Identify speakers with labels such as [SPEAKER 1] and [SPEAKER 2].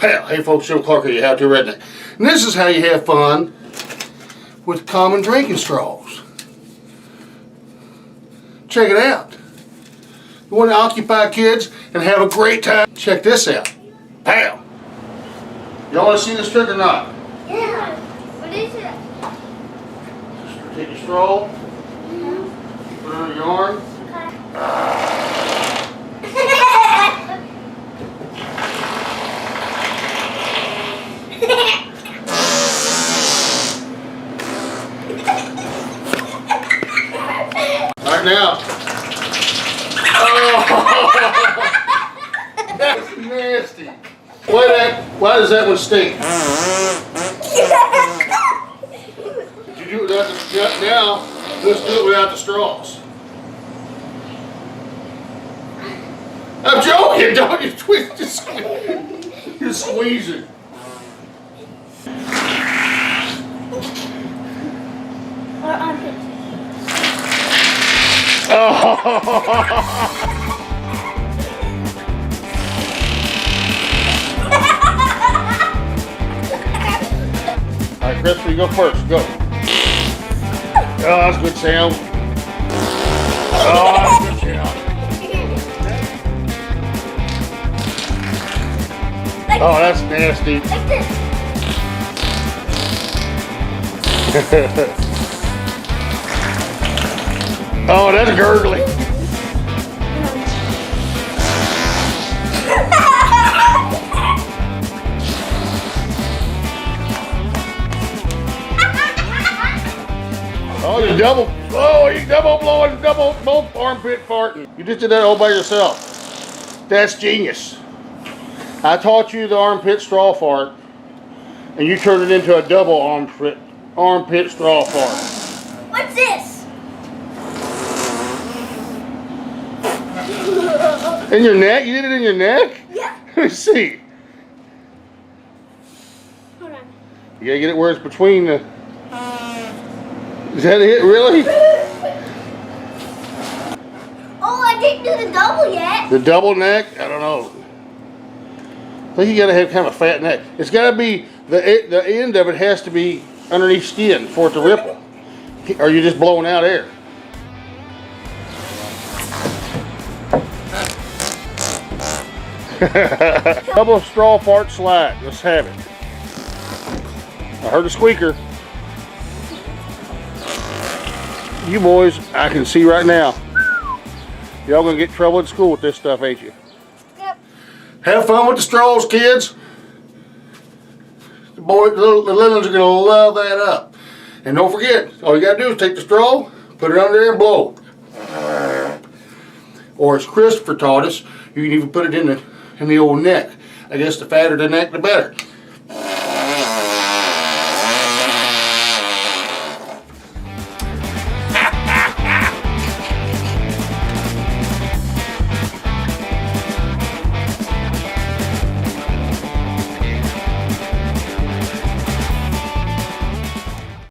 [SPEAKER 1] Hell, hey folks, Joe Clark here, How To Redneck. And this is how you have fun with common drinking straws. Check it out. You want to occupy kids and have a great time? Check this out. Pow! Y'all want to see this trick or not?
[SPEAKER 2] Yeah. What is it?
[SPEAKER 1] Just take a straw, put it under your arm. Alright now. Oh, that's nasty. Why does that one stink? Did you do it without the, now, let's do it without the straws. I'm joking, don't you twist, you squeeze it. Oh. Alright, Chris, you go first. Go. Oh, that's a good sound. Oh, that's a good sound. Oh, that's nasty. Oh, that's gurgly. Oh, you double. Oh, you double blowing, both armpit farting. You just did that all by yourself. That's genius. I taught you the armpit straw fart, and you turned it into a double armpit straw fart.
[SPEAKER 2] What's this?
[SPEAKER 1] In your neck? You did it in your neck?
[SPEAKER 2] Yeah.
[SPEAKER 1] Let me see.
[SPEAKER 2] Hold on.
[SPEAKER 1] You gotta get it where it's between the... Is that it, really?
[SPEAKER 2] Oh, I didn't do the double yet.
[SPEAKER 1] The double neck? I don't know. I think you gotta have kind of a fat neck. It's gotta be, the end of it has to be underneath skin for it to ripple. Or you're just blowing out air. Double straw fart slide. Let's have it. I heard a squeaker. You boys, I can see right now. Y'all gonna get in trouble at school with this stuff, ain't you?
[SPEAKER 2] Yep.
[SPEAKER 1] Have fun with the straws, kids. The little ones are gonna love that up. And don't forget, all you gotta do is take the straw, put it under there and blow. Or as Christopher taught us, you can even put it in the old neck. I guess the fatter the neck, the better.